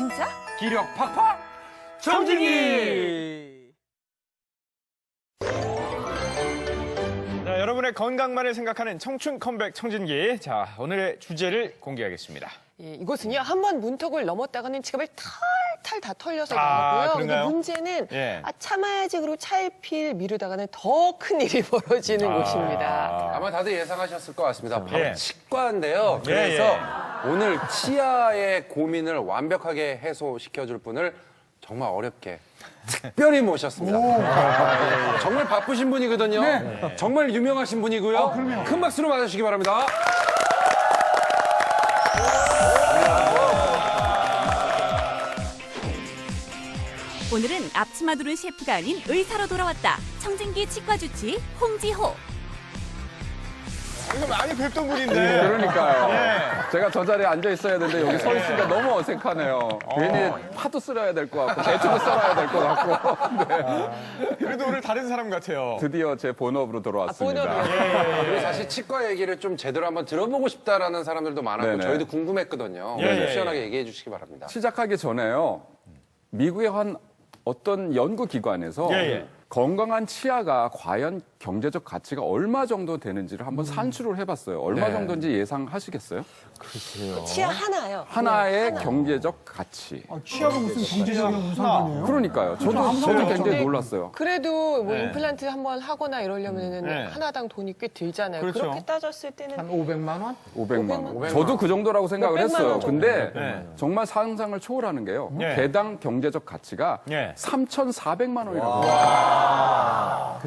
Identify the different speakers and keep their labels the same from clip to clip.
Speaker 1: 진짜?
Speaker 2: 기력 팍팍 청진기.
Speaker 3: 자, 여러분의 건강만을 생각하는 청춘 컴백 청진기. 자, 오늘의 주제를 공개하겠습니다.
Speaker 1: 예, 이곳은요, 한번 문턱을 넘었다가는 지갑을 탈탈 다 털려서 나오고요. 근데
Speaker 3: 그런가요?
Speaker 1: 문제는
Speaker 3: 예.
Speaker 1: 참아야지 그러고 차일피일 미루다가는 더 큰 일이 벌어지는 곳입니다.
Speaker 2: 아마 다들 예상하셨을 것 같습니다. 바로
Speaker 3: 예.
Speaker 2: 치과인데요.
Speaker 3: 예,
Speaker 2: 그래서 오늘 치아의 고민을 완벽하게 해소시켜줄 분을 정말 어렵게 특별히 모셨습니다. 정말 바쁘신 분이거든요. 정말 유명하신 분이고요. 큰 박수로 맞아주시기 바랍니다.
Speaker 4: 오늘은 앞치마 두른 셰프가 아닌 의사로 돌아왔다. 청진기 치과 주치 홍지호.
Speaker 3: 이거 많이 뵙던 분인데.
Speaker 5: 그러니까요. 제가 저 자리에 앉아 있어야 되는데 여기 서 있으니까 너무 어색하네요. 괜히 파도 쓸어야 될 것 같고 대추도 썰어야 될 것 같고. 네.
Speaker 3: 그래도 오늘 다른 사람 같아요.
Speaker 5: 드디어 제 본업으로 돌아왔습니다.
Speaker 1: 본업이요?
Speaker 2: 그리고 사실 치과 얘기를 좀 제대로 한번 들어보고 싶다라는 사람들도 많았고
Speaker 5: 네네.
Speaker 2: 저희도 궁금했거든요.
Speaker 3: 예, 예.
Speaker 2: 시원하게 얘기해 주시기 바랍니다.
Speaker 5: 시작하기 전에요. 미국의 한 어떤 연구기관에서
Speaker 3: 예, 예.
Speaker 5: 건강한 치아가 과연 경제적 가치가 얼마 정도 되는지를 한번 산출을 해봤어요. 얼마
Speaker 2: 네.
Speaker 5: 정도인지 예상하시겠어요?
Speaker 1: 치아 하나요.
Speaker 5: 하나의
Speaker 1: 하나.
Speaker 5: 경제적 가치.
Speaker 6: 치아가 무슨 경제적인 상관이에요?
Speaker 5: 그러니까요. 저도 굉장히 놀랐어요.
Speaker 1: 그래도 뭐
Speaker 3: 네.
Speaker 1: 임플란트 한번 하거나 이러려면
Speaker 3: 네.
Speaker 1: 하나당 돈이 꽤 들잖아요.
Speaker 3: 그렇죠.
Speaker 1: 그렇게 따졌을 때는
Speaker 6: 500만 원?
Speaker 5: 500만 원. 저도 그 정도라고 생각을
Speaker 1: 몇백만
Speaker 5: 했어요.
Speaker 1: 원 정도.
Speaker 5: 근데
Speaker 3: 네.
Speaker 5: 정말 상상을 초월하는 게요.
Speaker 3: 네.
Speaker 5: 개당 경제적 가치가
Speaker 3: 네.
Speaker 5: 3,400만 원이라고.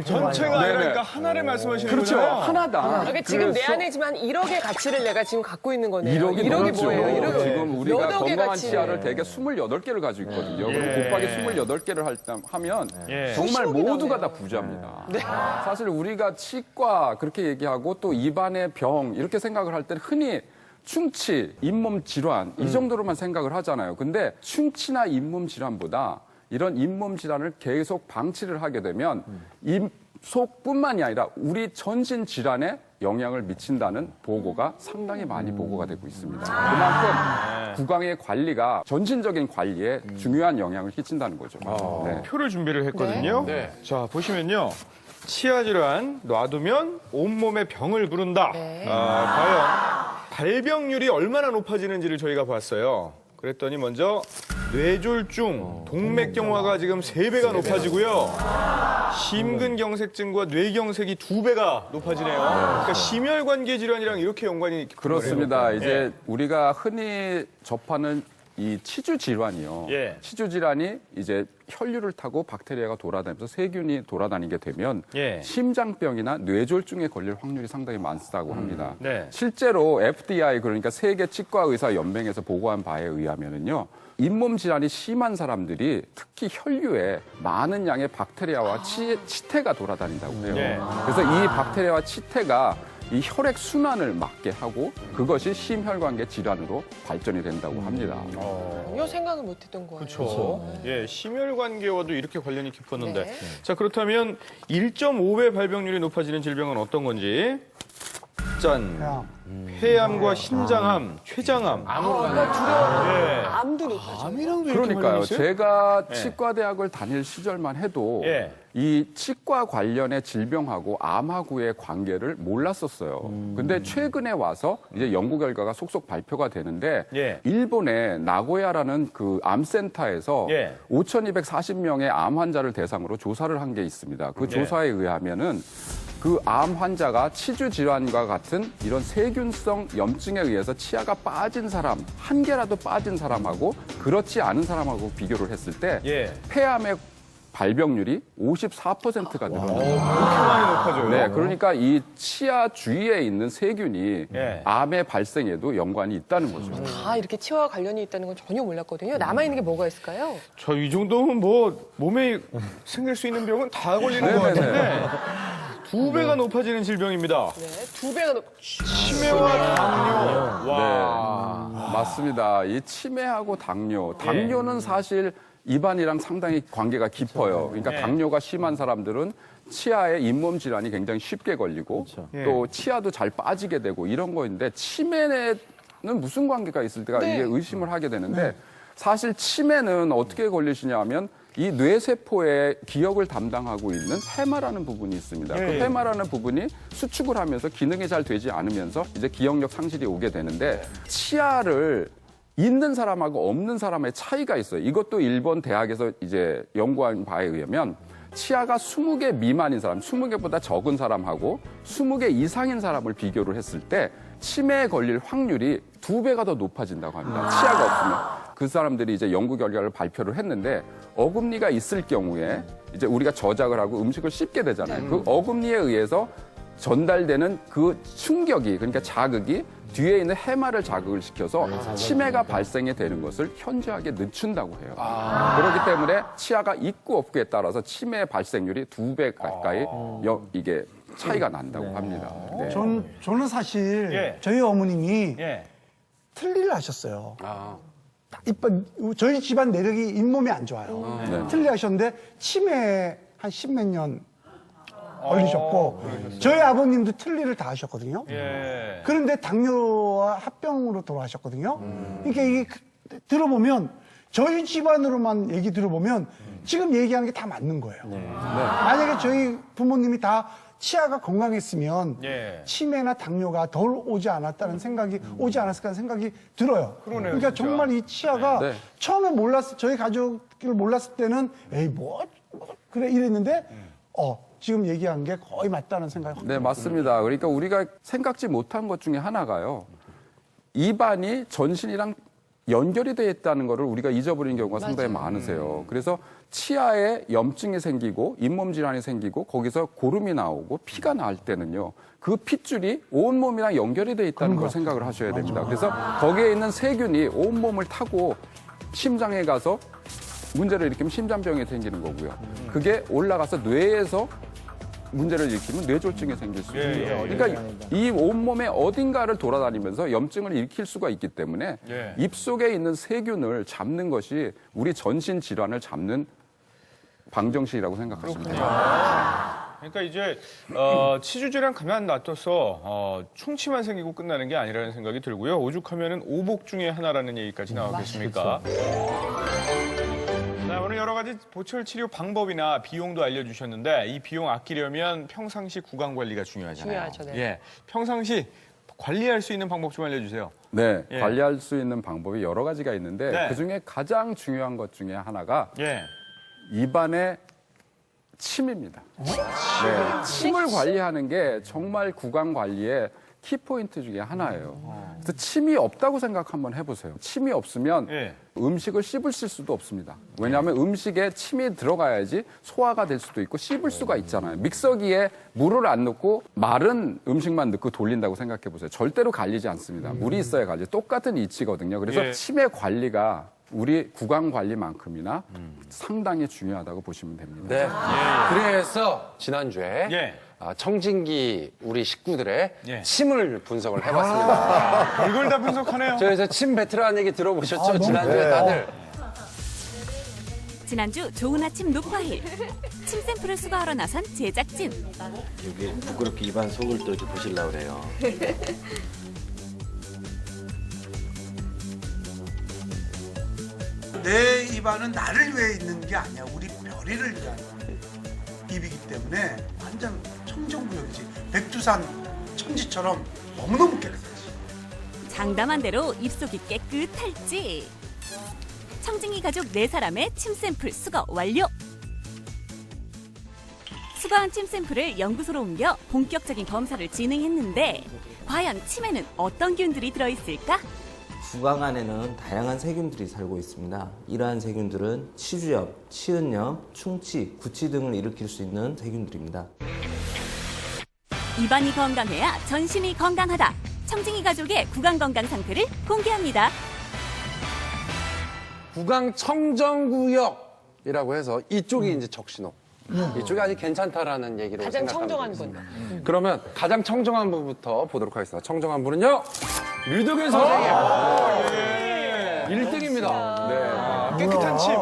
Speaker 3: 전체가
Speaker 5: 네네.
Speaker 3: 아니니까 하나를 말씀하시는
Speaker 5: 그렇죠.
Speaker 3: 거잖아요.
Speaker 5: 하나당.
Speaker 1: 그러니까 지금 내
Speaker 5: 그래서
Speaker 1: 안에 지금 한 1억의 가치를 내가 지금 갖고 있는 거네요.
Speaker 5: 1억이
Speaker 1: 1억이
Speaker 5: 넘죠.
Speaker 1: 뭐예요? 1억이
Speaker 5: 지금 우리가
Speaker 1: 몇 억의
Speaker 5: 건강한
Speaker 1: 가치를.
Speaker 5: 치아를 대개 28개를 가지고 있거든요. 그럼
Speaker 3: 예.
Speaker 5: 곱하기 28개를 하면
Speaker 3: 예.
Speaker 5: 정말
Speaker 1: 수십억이
Speaker 5: 모두가
Speaker 1: 나오네요.
Speaker 5: 다 부자입니다. 사실 우리가 치과 그렇게 얘기하고 또 입안의 병 이렇게 생각을 할 때는 흔히 충치, 잇몸 질환 이 정도로만 생각을 하잖아요. 근데 충치나 잇몸 질환보다 이런 잇몸 질환을 계속 방치를 하게 되면 입속뿐만이 아니라 우리 전신 질환에 영향을 미친다는 보고가 상당히 많이 보고가 되고 있습니다. 그만큼 구강의 관리가 전신적인 관리에 중요한 영향을 끼친다는 거죠. 네.
Speaker 3: 표를 준비를 했거든요.
Speaker 2: 네.
Speaker 3: 자, 보시면요. 치아 질환 놔두면 온몸에 병을 부른다.
Speaker 1: 네.
Speaker 3: 과연 발병률이 얼마나 높아지는지를 저희가 봤어요. 그랬더니 먼저 뇌졸중, 동맥경화가 지금 3배가 높아지고요. 심근경색증과 뇌경색이 2배가 높아지네요. 그러니까 심혈관계 질환이랑 이렇게 연관이
Speaker 5: 그렇습니다.
Speaker 3: 예.
Speaker 5: 이제 우리가 흔히 접하는 이 치주 질환이요.
Speaker 3: 예.
Speaker 5: 치주 질환이 이제 혈류를 타고 박테리아가 돌아다니면서 세균이 돌아다니게 되면
Speaker 3: 예.
Speaker 5: 심장병이나 뇌졸중에 걸릴 확률이 상당히 많다고 합니다.
Speaker 3: 네.
Speaker 5: 실제로 FDI 그러니까 세계 치과 의사 연맹에서 보고한 바에 의하면은요. 잇몸 질환이 심한 사람들이 특히 혈류에 많은 양의 박테리아와 치태가 돌아다닌다고 해요.
Speaker 3: 네.
Speaker 5: 그래서 이 박테리아와 치태가 이 혈액 순환을 막게 하고 그것이 심혈관계 질환으로 발전이 된다고 합니다.
Speaker 1: 전혀 생각을 못했던 거예요.
Speaker 3: 그렇죠. 예, 심혈관계와도 이렇게 관련이 깊었는데.
Speaker 1: 네.
Speaker 3: 자, 그렇다면 1.5배 발병률이 높아지는 질병은 어떤 건지. 짠. 폐암과 신장암, 췌장암.
Speaker 1: 암도 높아져.
Speaker 3: 암이랑도
Speaker 5: 그러니까요. 제가
Speaker 3: 네.
Speaker 5: 치과대학을 다닐 시절만 해도
Speaker 3: 예.
Speaker 5: 이 치과 관련의 질병하고 암하고의 관계를 몰랐었어요. 근데 최근에 와서 이제 연구 결과가 속속 발표가 되는데
Speaker 3: 예.
Speaker 5: 일본의 나고야라는 그 암센터에서
Speaker 3: 예.
Speaker 5: 5,240명의 암 환자를 대상으로 조사를 한 게 있습니다. 그
Speaker 3: 예.
Speaker 5: 조사에 의하면은 그 암 환자가 치주 질환과 같은 이런 세균성 염증에 의해서 치아가 빠진 사람, 한 개라도 빠진 사람하고 그렇지 않은 사람하고 비교를 했을 때
Speaker 3: 예.
Speaker 5: 폐암의 발병률이 54%가 늘어나요.
Speaker 3: 그렇게 많이 높아져요.
Speaker 5: 네, 그러니까 이 치아 주위에 있는 세균이
Speaker 3: 예.
Speaker 5: 암의 발생에도 연관이 있다는 거죠.
Speaker 1: 다 이렇게 치아와 관련이 있다는 건 전혀 몰랐거든요. 남아있는 게 뭐가 있을까요?
Speaker 3: 저 이 정도면 뭐 몸에 생길 수 있는 병은 다 걸리는 것
Speaker 5: 네네네.
Speaker 3: 같은데 2배가 높아지는 질병입니다.
Speaker 1: 네, 2배가 높...
Speaker 3: 치매와 당뇨. 와.
Speaker 5: 네, 맞습니다. 이 치매하고 당뇨는 사실 입안이랑 상당히 관계가 깊어요. 그러니까
Speaker 3: 네.
Speaker 5: 당뇨가 심한 사람들은 치아에 잇몸 질환이 굉장히 쉽게 걸리고 또 치아도 잘 빠지게 되고 이런 거인데 치매는 무슨 관계가 있을까
Speaker 1: 네.
Speaker 5: 이게 의심을 하게 되는데 사실 치매는 어떻게 걸리시냐 하면 이 뇌세포의 기억을 담당하고 있는 해마라는 부분이 있습니다. 그 해마라는 부분이 수축을 하면서 기능이 잘 되지 않으면서 이제 기억력 상실이 오게 되는데 치아를 있는 사람하고 없는 사람의 차이가 있어요. 이것도 일본 대학에서 이제 연구한 바에 의하면 치아가 20개 미만인 사람, 20개보다 적은 사람하고 20개 이상인 사람을 비교를 했을 때 치매에 걸릴 확률이 2배가 더 높아진다고 합니다. 치아가 없으면. 그 사람들이 이제 연구 결과를 발표를 했는데 어금니가 있을 경우에 이제 우리가 저작을 하고 음식을 씹게 되잖아요. 그 어금니에 의해서 전달되는 그 충격이, 그러니까 자극이 뒤에 있는 해마를 자극을 시켜서 치매가 발생이 되는 것을 현저하게 늦춘다고 해요. 그렇기 때문에 치아가 있고 없고에 따라서 치매 발생률이 2배 가까이 이게 차이가 난다고 합니다. 네.
Speaker 6: 저는 사실
Speaker 3: 예.
Speaker 6: 저희 어머님이
Speaker 3: 예.
Speaker 6: 틀니를 하셨어요. 저희 집안 내력이 잇몸이 안 좋아요.
Speaker 5: 네.
Speaker 6: 틀니 하셨는데 치매에 한 10몇 년 걸리셨고 저희 아버님도 틀니를 다 하셨거든요.
Speaker 3: 예.
Speaker 6: 그런데 당뇨와 합병으로 돌아가셨거든요. 그러니까 이게 들어보면 저희 집안으로만 얘기 들어보면 지금 얘기하는 게 다 맞는 거예요. 만약에 저희 부모님이 다 치아가 건강했으면
Speaker 3: 예.
Speaker 6: 치매나 당뇨가 덜 오지 않았다는 생각이 오지 않았을까 하는 생각이 들어요.
Speaker 3: 그러네요,
Speaker 6: 그러니까
Speaker 3: 진짜.
Speaker 6: 정말 이 치아가
Speaker 5: 네.
Speaker 6: 처음에 저희 가족을 몰랐을 때는 에이 그래 이랬는데 지금 얘기한 게 거의 맞다는 생각이 확
Speaker 5: 네, 맞습니다. 그러니까 우리가 생각지 못한 것 중에 하나가요. 입안이 전신이랑 연결이 되어 있다는 것을 우리가 잊어버리는 경우가 상당히 많으세요. 그래서 치아에 염증이 생기고 잇몸 질환이 생기고 거기서 고름이 나오고 피가 날 때는요. 그 핏줄이 온몸이랑 연결이 되어 있다는 걸 생각을 하셔야 됩니다. 그래서 거기에 있는 세균이 온몸을 타고 심장에 가서 문제를 일으키면 심장병이 생기는 거고요. 그게 올라가서 뇌에서 문제를 일으키면 뇌졸중이 생길 수 있고요. 그러니까 이 온몸의 어딘가를 돌아다니면서 염증을 일으킬 수가 있기 때문에 입속에 있는 세균을 잡는 것이 우리 전신 질환을 잡는 방정식이라고 생각하시면 됩니다.
Speaker 3: 그러니까 이제 치주질환 가만 놔둬서 충치만 생기고 끝나는 게 아니라는 생각이 들고요. 오죽하면은 오복 중에 하나라는 얘기까지 나왔겠습니까? 네, 오늘 여러 가지 보철 치료 방법이나 비용도 알려주셨는데 이 비용 아끼려면 평상시 구강 관리가 중요하잖아요.
Speaker 1: 중요하죠, 네.
Speaker 3: 예, 평상시 관리할 수 있는 방법 좀 알려주세요.
Speaker 5: 네,
Speaker 3: 예.
Speaker 5: 관리할 수 있는 방법이 여러 가지가 있는데
Speaker 3: 네.
Speaker 5: 그중에 가장 중요한 것 중에 하나가
Speaker 3: 예,
Speaker 5: 입안의 침입니다. 네, 침을 관리하는 게 정말 구강 관리의 키포인트 중에 하나예요. 그래서 침이 없다고 생각 한번 해보세요. 침이 없으면
Speaker 3: 예.
Speaker 5: 음식을 씹을 수도 없습니다. 왜냐하면 음식에 침이 들어가야지 소화가 될 수도 있고 씹을 수가 있잖아요. 믹서기에 물을 안 넣고 마른 음식만 넣고 돌린다고 생각해 보세요. 절대로 갈리지 않습니다. 물이 있어야 갈리. 똑같은 이치거든요. 그래서
Speaker 3: 예.
Speaker 5: 침의 관리가 우리 구강 관리만큼이나 상당히 중요하다고 보시면 됩니다.
Speaker 2: 네. 그래서 지난주에
Speaker 3: 예.
Speaker 2: 청진기 우리 식구들의
Speaker 3: 예.
Speaker 2: 침을 분석을 해봤습니다.
Speaker 3: 이걸 다 분석하네요.
Speaker 2: 저에서 침 뱉으라는 얘기 들어보셨죠? 지난주에 다들.
Speaker 4: 지난주 좋은 아침 녹화일. 침 샘플을 수거하러 나선 제작진.
Speaker 7: 여기 부끄럽게 입안 속을 또 이렇게 보시려고 그래요.
Speaker 6: 내 입안은 나를 위해 있는 게 아니야. 우리 별이를 위한 입이기 때문에 완전 청정구역이지. 백두산 천지처럼 너무너무 깨끗하지.
Speaker 4: 장담한 대로 입속이 깨끗할지. 청진기 가족 4사람의 침 샘플 수거 완료. 수거한 침 샘플을 연구소로 옮겨 본격적인 검사를 진행했는데 과연 침에는 어떤 균들이 들어있을까?
Speaker 7: 구강 안에는 다양한 세균들이 살고 있습니다. 이러한 세균들은 치주염, 치은염, 충치, 구취 등을 일으킬 수 있는 세균들입니다.
Speaker 4: 입안이 건강해야 전신이 건강하다. 청진기 가족의 구강 건강 상태를 공개합니다.
Speaker 2: 구강 청정구역이라고 해서 이쪽이 이제 적신호. 이쪽이 아직 괜찮다라는 얘기로
Speaker 1: 가장
Speaker 2: 생각하면
Speaker 1: 청정한
Speaker 2: 되겠습니다.
Speaker 1: 분.
Speaker 2: 그러면 가장 청정한 분부터 보도록 하겠습니다. 청정한 분은요. 류덕일 선생님. 1등입니다. 네.
Speaker 3: 깨끗한 침.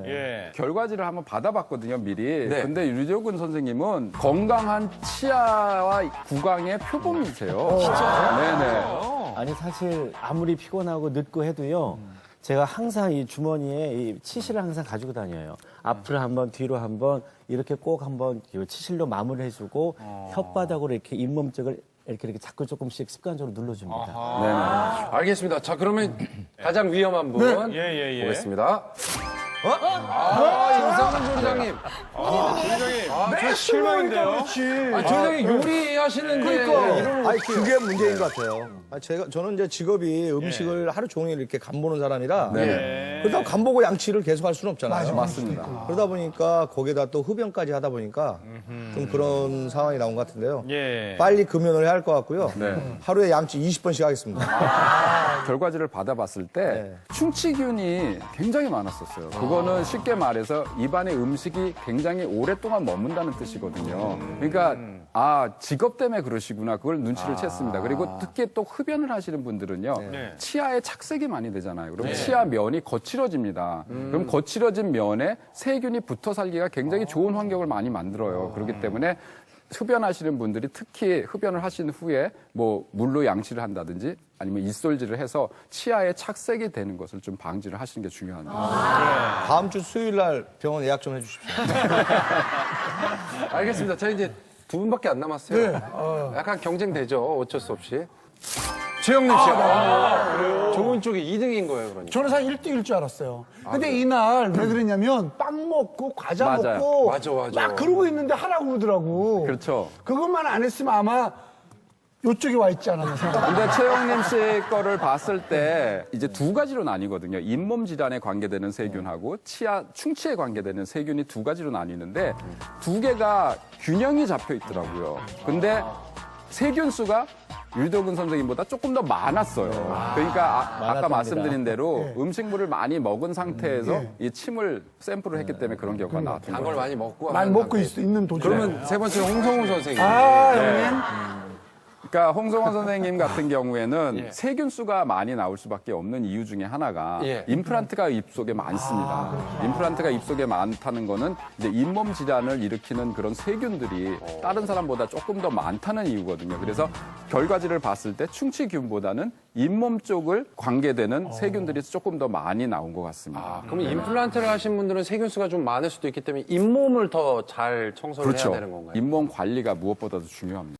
Speaker 3: 예.
Speaker 5: 결과지를 한번 받아봤거든요, 미리.
Speaker 2: 네.
Speaker 5: 근데 류정근 선생님은 건강한 치아와 구강의 표범이세요. 진짜? 네네.
Speaker 8: 아니 사실 아무리 피곤하고 늦고 해도요 제가 항상 이 주머니에 이 치실을 항상 가지고 다녀요. 앞으로 한번 뒤로 한번 이렇게 꼭 한번 치실로 마무리해주고 혓바닥으로 이렇게 잇몸 쪽을 이렇게 자꾸 조금씩 습관적으로 눌러줍니다.
Speaker 2: 네네. 알겠습니다. 자, 그러면 가장 위험한 분
Speaker 3: 예.
Speaker 2: 보겠습니다. 임상근 조리장님.
Speaker 3: 저 실망인데요.
Speaker 2: 조리장님 요리하시는데.
Speaker 9: 아니 그게 문제인 것 같아요. 저는 이제 직업이 음식을 하루 종일 이렇게 간 보는 사람이라 그러다 간 보고 양치를 계속 할 수는 없잖아요.
Speaker 5: 맞습니다.
Speaker 9: 그러다 보니까 거기다 또 흡연까지 하다 보니까 좀 그런 상황이 나온 것 같은데요.
Speaker 3: 예.
Speaker 9: 빨리 금연을 해야 할 것 같고요.
Speaker 5: 네.
Speaker 9: 하루에 양치 20번씩 하겠습니다.
Speaker 5: 결과지를 받아봤을 때 충치균이 굉장히 많았었어요. 그거는 쉽게 말해서 입안에 음식이 굉장히 오랫동안 머문다는 뜻이거든요. 그러니까 직업 때문에 그러시구나. 그걸 눈치를 챘습니다. 그리고 특히 또 흡연을 하시는 분들은요. 치아에 착색이 많이 되잖아요. 그럼 치아 면이 거칠어집니다. 그럼 거칠어진 면에 세균이 붙어 살기가 굉장히 좋은 환경을 많이 만들어요. 그렇기 때문에 흡연하시는 분들이 특히 흡연을 하신 후에 뭐 물로 양치를 한다든지 아니면 입솔질을 해서 치아에 착색이 되는 것을 좀 방지를 하시는 게 중요합니다.
Speaker 9: 다음 주 수요일 날 병원 예약 좀 해주십시오.
Speaker 2: 알겠습니다. 저희 이제 두 분밖에 안 남았어요. 약간 경쟁되죠. 어쩔 수 없이. 최영림 씨가 좋은 쪽이 2등인 거예요, 그러니까.
Speaker 6: 저는 사실 1등일 줄 알았어요. 근데 이날 왜 그랬냐면 빵 먹고 과자
Speaker 5: 맞아요.
Speaker 6: 먹고
Speaker 2: 맞아.
Speaker 6: 막 그러고 있는데 하라고 그러더라고.
Speaker 5: 그렇죠.
Speaker 6: 그것만 안 했으면 아마 이쪽에 와 있지 않았나 생각합니다.
Speaker 5: 근데 최영림 씨 거를 봤을 때 이제 두 가지로 나뉘거든요. 잇몸 질환에 관계되는 세균하고 충치에 관계되는 세균이 두 가지로 나뉘는데 두 개가 균형이 잡혀 있더라고요. 근데 세균 수가 유덕은 선생님보다 조금 더 많았어요. 그러니까 아까 말씀드린 대로 음식물을 많이 먹은 상태에서 이 침을 샘플을 했기 때문에 그런 결과가 나왔던
Speaker 2: 단 걸
Speaker 5: 거예요.
Speaker 2: 많이 먹고.
Speaker 6: 많이 먹고 있는 도중.
Speaker 2: 그러면 세 번째 홍성우 선생님.
Speaker 6: 형님.
Speaker 5: 그러니까 홍성원 선생님 같은 경우에는 세균 수가 많이 나올 수밖에 없는 이유 중에 하나가 임플란트가 입속에 많습니다. 임플란트가 입속에 많다는 거는 이제 잇몸 질환을 일으키는 그런 세균들이 다른 사람보다 조금 더 많다는 이유거든요. 그래서 결과지를 봤을 때 충치균보다는 잇몸 쪽을 관계되는 세균들이 조금 더 많이 나온 것 같습니다.
Speaker 2: 그러면 임플란트를 하신 분들은 세균 수가 좀 많을 수도 있기 때문에 잇몸을 더 잘 청소를 해야 되는 건가요?
Speaker 5: 잇몸 관리가 무엇보다도 중요합니다.